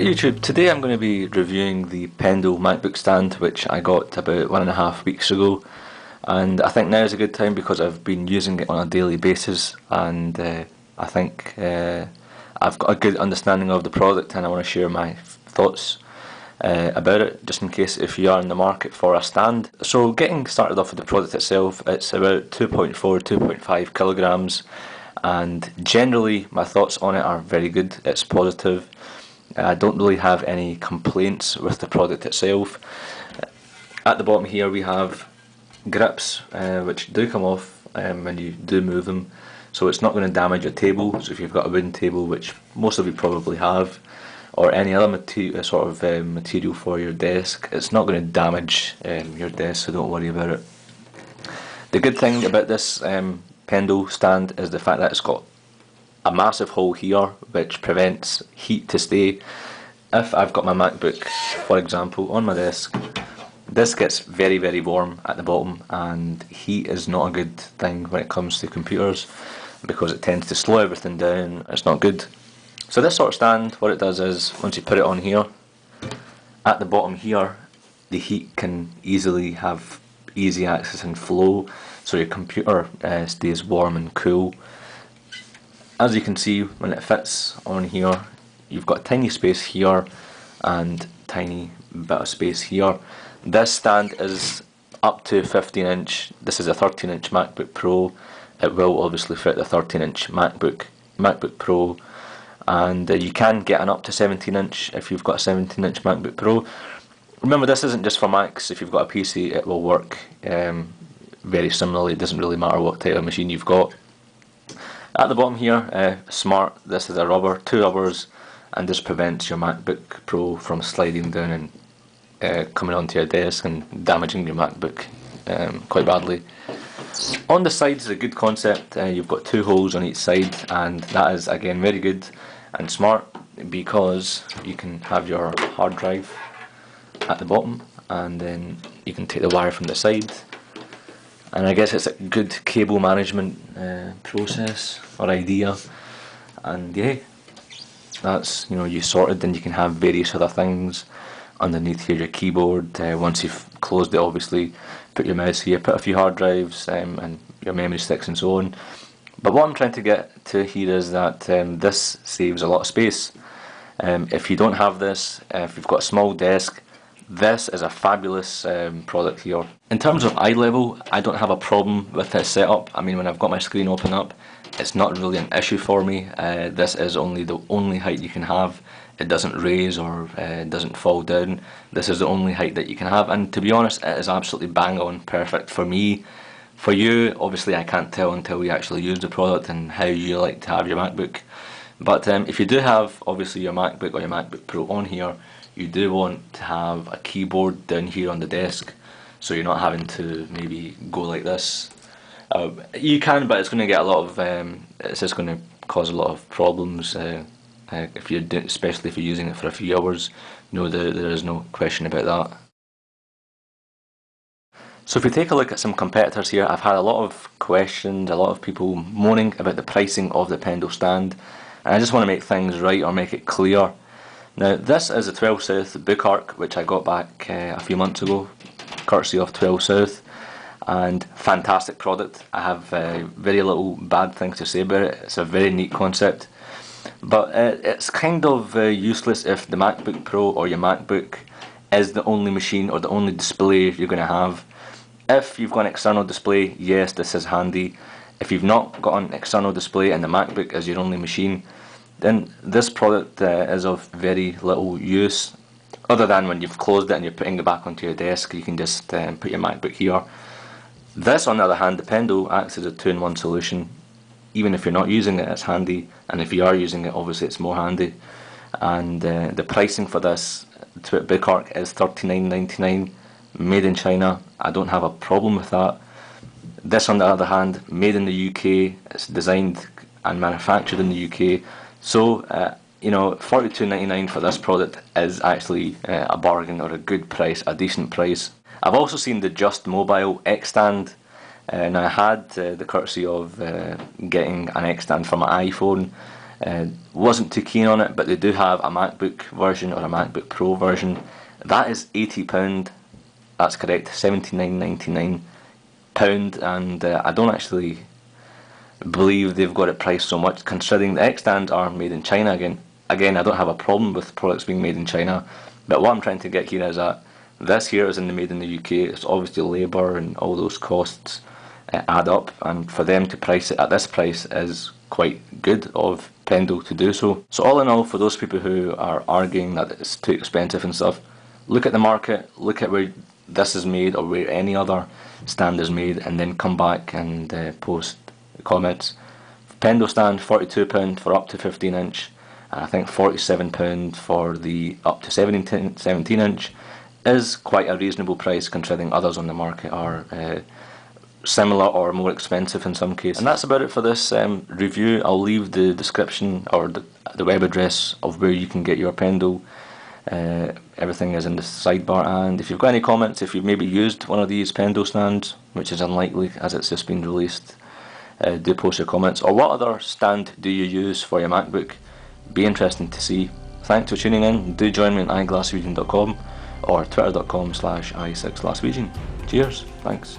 Hey YouTube, today I'm going to be reviewing the Pendle MacBook stand which I got about 1.5 weeks ago, and I think now is a good time because I've been using it on a daily basis, and I think I've got a good understanding of the product and I want to share my thoughts about it, just in case if you are in the market for a stand. So getting started off with the product itself, it's about 2.5 kilograms, and generally my thoughts on it are very good. It's positive. I don't really have any complaints with the product itself. At the bottom here we have grips which do come off when you do move them, so it's not going to damage your table. So if you've got a wooden table, which most of you probably have, or any other material for your desk, it's not going to damage your desk, so don't worry about it. The good thing about this Pendle stand is the fact that it's got a massive hole here which prevents heat to stay. If I've got my MacBook, for example, on my desk, this gets very warm at the bottom, and heat is not a good thing when it comes to computers because it tends to slow everything down. It's not good. So this sort of stand, what it does is, once you put it on here, at the bottom here, the heat can easily have easy access and flow, so your computer stays warm and cool. As you can see, when it fits on here, you've got a tiny space here and tiny bit of space here. This stand is up to 15-inch. This is a 13-inch MacBook Pro. It will obviously fit the 13-inch MacBook Pro, and you can get an up to 17-inch if you've got a 17-inch MacBook Pro. Remember, this isn't just for Macs. If you've got a PC, it will work very similarly. It doesn't really matter what type of machine you've got. At the bottom here, smart, this is a rubber, 2 rubbers, and this prevents your MacBook Pro from sliding down and coming onto your desk and damaging your MacBook quite badly. On the sides is a good concept. You've got 2 holes on each side, and that is again very good and smart because you can have your hard drive at the bottom, and then you can take the wire from the side. And I guess it's a good cable management process or idea, and yeah, that's, you sorted. Then you can have various other things underneath here, your keyboard. Once you've closed it, obviously put your mouse here, put a few hard drives and your memory sticks and so on. But what I'm trying to get to here is that this saves a lot of space. If you don't have this, if you've got a small desk, this is a fabulous product here. In terms of eye level, I don't have a problem with this setup. I mean, when I've got my screen open up, it's not really an issue for me. This is the only height you can have. It doesn't raise or it doesn't fall down. This is the only height that you can have, and to be honest, it is absolutely bang on perfect for me. For you, obviously I can't tell until we actually use the product and how you like to have your MacBook. But if you do have obviously your MacBook or your MacBook Pro on here, you do want to have a keyboard down here on the desk, so you're not having to maybe go like this. You can, but it's going to get a lot of, it's just going to cause a lot of problems if you're especially if you're using it for a few hours. No, there is no question about that. So if we take a look at some competitors here, I've had a lot of questions, a lot of people moaning about the pricing of the Pendle stand, and I just want to make things right or make it clear. Now, this is a 12 South book arc which I got back a few months ago, courtesy of 12 South, and fantastic product. I have very little bad things to say about it. It's a very neat concept, but it's kind of useless if the MacBook Pro or your MacBook is the only machine or the only display you're going to have. If you've got an external display, yes, this is handy. If you've not got an external display and the MacBook is your only machine, then this product is of very little use, other than when you've closed it and you're putting it back onto your desk, you can just put your MacBook here. This, on the other hand, the Pendle acts as a 2-in-1 solution. Even if you're not using it, it's handy, and if you are using it, obviously it's more handy. And the pricing for this book arc is $39.99, made in China. I don't have a problem with that. This, on the other hand, made in the UK, it's designed and manufactured in the UK. So, $42.99 for this product is actually a bargain, or a good price, a decent price. I've also seen the Just Mobile X stand. Now, I had the courtesy of getting an X stand for my iPhone. Wasn't too keen on it, but they do have a MacBook version or a MacBook Pro version. That is £80. That's correct, £79.99. And I don't actually believe they've got it priced so much, considering the X-stands are made in China again. Again, I don't have a problem with products being made in China, but what I'm trying to get here is that this here is made in the UK. It's obviously labour and all those costs add up, and for them to price it at this price is quite good of Pendle to do so. So all in all, for those people who are arguing that it's too expensive and stuff, look at the market, look at where this is made or where any other stand is made, and then come back and post comments. Pendle stand £42 for up to 15 inch, and I think £47 for the up to 17 inch is quite a reasonable price considering others on the market are similar or more expensive in some cases. And that's about it for this review. I'll leave the description or the web address of where you can get your Pendle. Everything is in the sidebar, and if you've got any comments, if you've maybe used one of these Pendle stands, which is unlikely as it's just been released, do post your comments. Or what other stand do you use for your MacBook? Be interesting to see. Thanks for tuning in. Do join me on eyeglassregion.com or twitter.com/i6glassregion. Cheers, thanks.